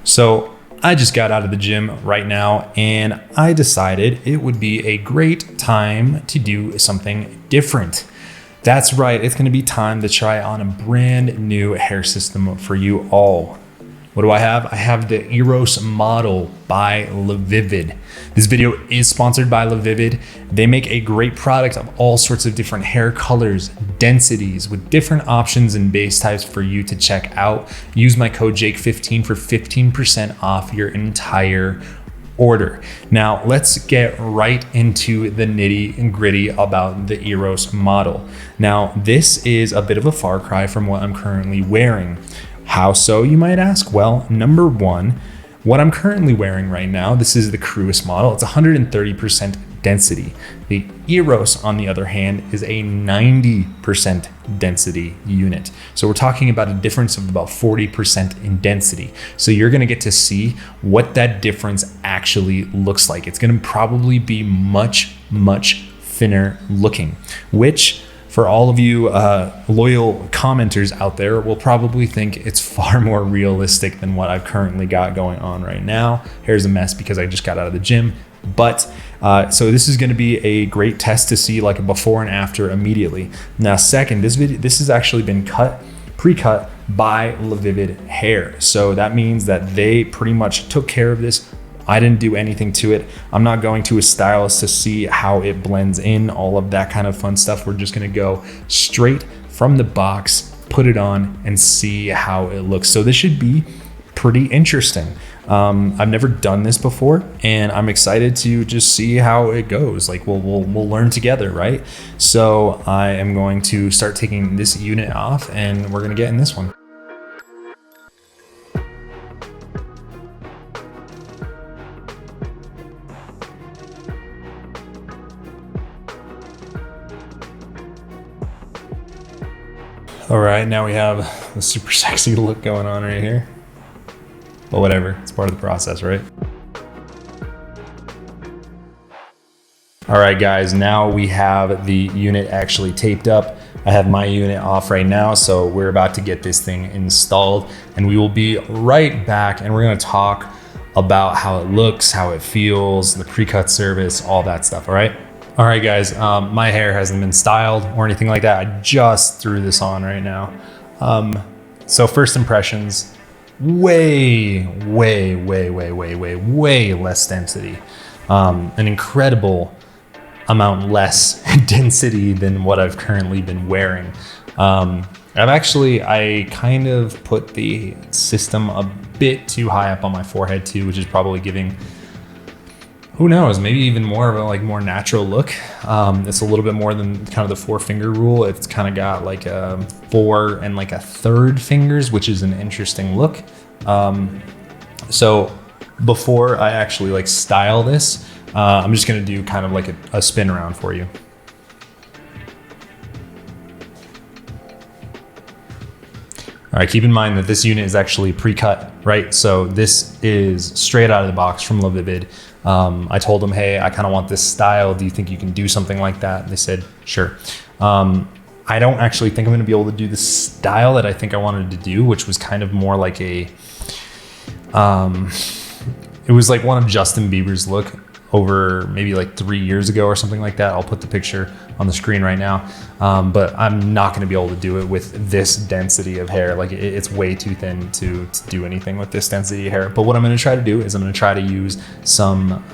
So I just got out of the gym right now and I decided it would be a great time to do something different. That's right, it's gonna be time to try on a brand new hair system for you all. What do I have? I have the Eros Model by LaVivid. This video is sponsored by LaVivid. They make a great product of all sorts of different hair colors, densities, with different options and base types for you to check out. Use my code JAKE15 for 15% off your entire order. Now let's get right into the nitty and gritty about the Eros Model. Now this is a bit of a far cry from what I'm currently wearing. How so, you might ask? Well, number one, what I'm currently wearing right now, this is the Cruis model. It's 130% density. The Eros, on the other hand, is a 90% density unit. So we're talking about a difference of about 40% in density. So you're gonna get to see what that difference actually looks like. It's gonna probably be much, much thinner looking, which for all of you loyal commenters out there will probably think it's far more realistic than what I've currently got going on right now. Hair's a mess because I just got out of the gym. But so this is gonna be a great test to see like a before and after immediately. Now second, this has actually been pre-cut by LaVivid Hair. So that means that they pretty much took care of this. I didn't do anything to it. I'm not going to a stylist to see how it blends in, all of that kind of fun stuff. We're just gonna go straight from the box, put it on and see how it looks. So this should be pretty interesting. I've never done this before and I'm excited to just see how it goes. Like we'll learn together, right? So I am going to start taking this unit off and we're gonna get in this one. All right, now we have the super sexy look going on right here. But whatever, it's part of the process, right? All right, guys, now we have the unit actually taped up. I have my unit off right now, so we're about to get this thing installed and we will be right back and we're gonna talk about how it looks, how it feels, the pre-cut service, all that stuff, all right? All right, guys, my hair hasn't been styled or anything like that. I just threw this on right now. So first impressions, way less density. An incredible amount less density than what I've currently been wearing. I kind of put the system a bit too high up on my forehead too, which is probably giving, who knows, maybe even more of a more natural look. It's a little bit more than kind of the 4-finger rule. It's kind of got like a 4 and like a 3rd fingers, which is an interesting look. So before I actually style this, I'm just gonna do kind of like a spin around for you. All right, keep in mind that this unit is actually pre-cut, right? So this is straight out of the box from LaVivid. I told them, hey, I kind of want this style. Do you think you can do something like that? And they said, sure. I don't actually think I'm gonna be able to do the style that I think I wanted to do, which was kind of more like it was like one of Justin Bieber's look over maybe 3 years ago or something like that. I'll put the picture on the screen right now. But I'm not gonna be able to do it with this density of hair. It's way too thin to do anything with this density of hair. But what I'm gonna try to do is I'm gonna try to use some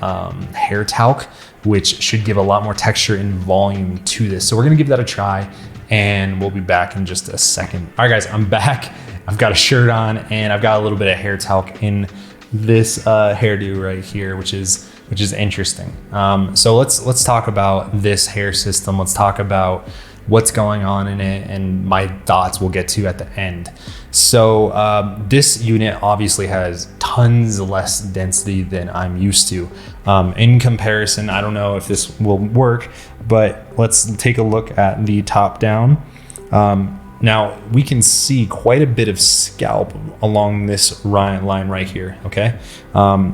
hair talc, which should give a lot more texture and volume to this. So we're gonna give that a try and we'll be back in just a second. All right, guys, I'm back. I've got a shirt on and I've got a little bit of hair talc in this hairdo right here, which is interesting. So let's talk about this hair system. Let's talk about what's going on in it and my thoughts we'll get to at the end. So this unit obviously has tons less density than I'm used to. In comparison, I don't know if this will work, but let's take a look at the top down. Now we can see quite a bit of scalp along this line right here, okay?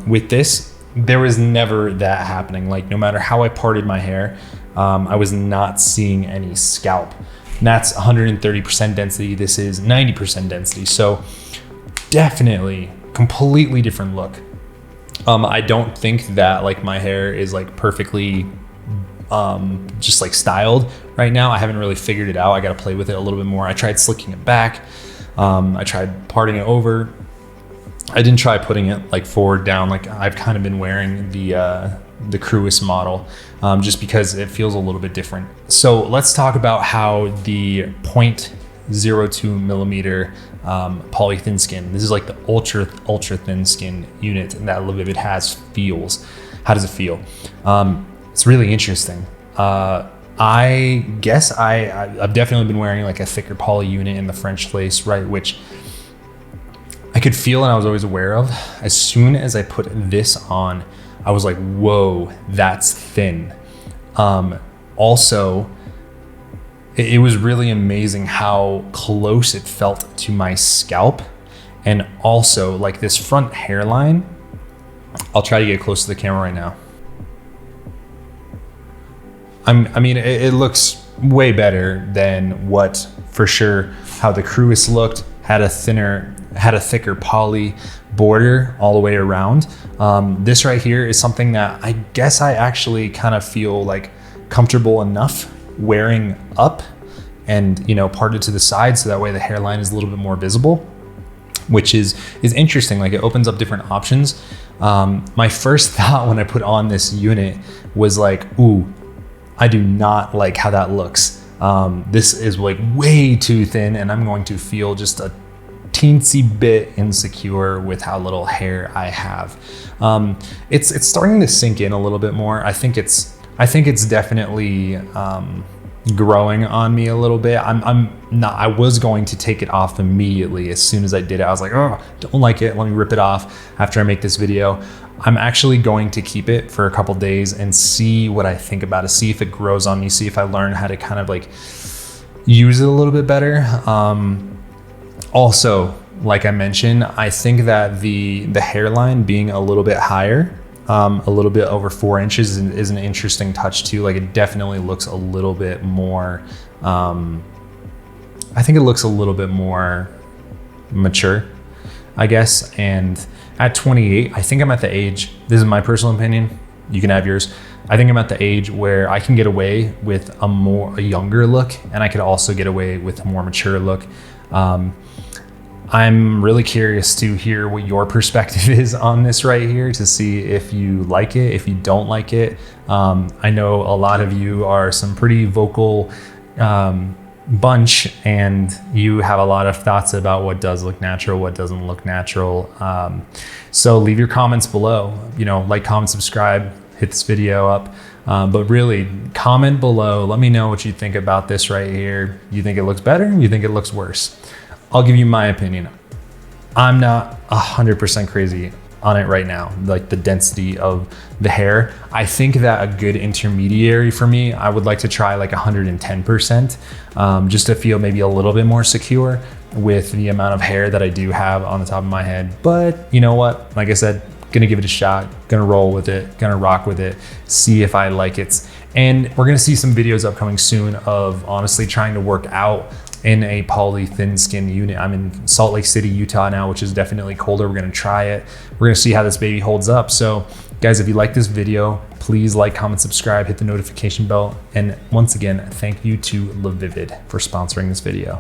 With this, there was never that happening. No matter how I parted my hair, I was not seeing any scalp. And that's 130% density. This is 90% density. So definitely completely different look. I don't think that like my hair is like perfectly just like styled right now. I haven't really figured it out. I got to play with it a little bit more. I tried slicking it back. I tried parting it over. I didn't try putting it like forward down. Like I've kind of been wearing the Cruis model just because it feels a little bit different. So let's talk about how the 0.02 millimeter poly thin skin, this is like the ultra thin skin unit that LeVivid has, feels. How does it feel? It's really interesting. I guess I've definitely been wearing like a thicker poly unit in the French lace, right? Which I could feel and I was always aware of. As soon as I put this on, I was like, whoa, that's thin. Also, it was really amazing how close it felt to my scalp. And also like this front hairline, I'll try to get close to the camera right now. I mean, it looks way better than what, for sure, how the Cruis looked. Had a thicker poly border all the way around. This right here is something that I guess I actually kind of feel like comfortable enough wearing up and, you know, parted to the side, so that way the hairline is a little bit more visible, which is interesting. Like it opens up different options. My first thought when I put on this unit was like, ooh, I do not like how that looks. This is like way too thin and I'm going to feel just a teensy bit insecure with how little hair I have. It's starting to sink in a little bit more. I think it's definitely growing on me a little bit. I was going to take it off immediately as soon as I did it. I was like, oh, don't like it. Let me rip it off after I make this video. I'm actually going to keep it for a couple days and see what I think about it, see if it grows on me, see if I learn how to kind of like use it a little bit better. Also, like I mentioned, I think that the hairline being a little bit higher, a little bit over 4 inches is an interesting touch too. Like it definitely looks a little bit more, I think it looks a little bit more mature, I guess. And at 28, I think I'm at the age, this is my personal opinion, you can have yours. I think I'm at the age where I can get away with a younger look, and I could also get away with a more mature look. I'm really curious to hear what your perspective is on this right here, to see if you like it, if you don't like it. I know a lot of you are some pretty vocal bunch, and you have a lot of thoughts about what does look natural, what doesn't look natural. So leave your comments below, you know, like, comment, subscribe, hit this video up. But really comment below. Let me know what you think about this right here. You think it looks better? You think it looks worse? I'll give you my opinion. I'm not 100% crazy on it right now, like the density of the hair. I think that a good intermediary for me, I would like to try like 110%, just to feel maybe a little bit more secure with the amount of hair that I do have on the top of my head. But you know what? Like I said, gonna give it a shot, gonna roll with it, gonna rock with it, see if I like it. And we're gonna see some videos upcoming soon of honestly trying to work out in a poly thin skin unit. I'm in Salt Lake City, Utah now, which is definitely colder. We're gonna try it. We're gonna see how this baby holds up. So guys, if you like this video, please like, comment, subscribe, hit the notification bell. And once again, thank you to LeVivid for sponsoring this video.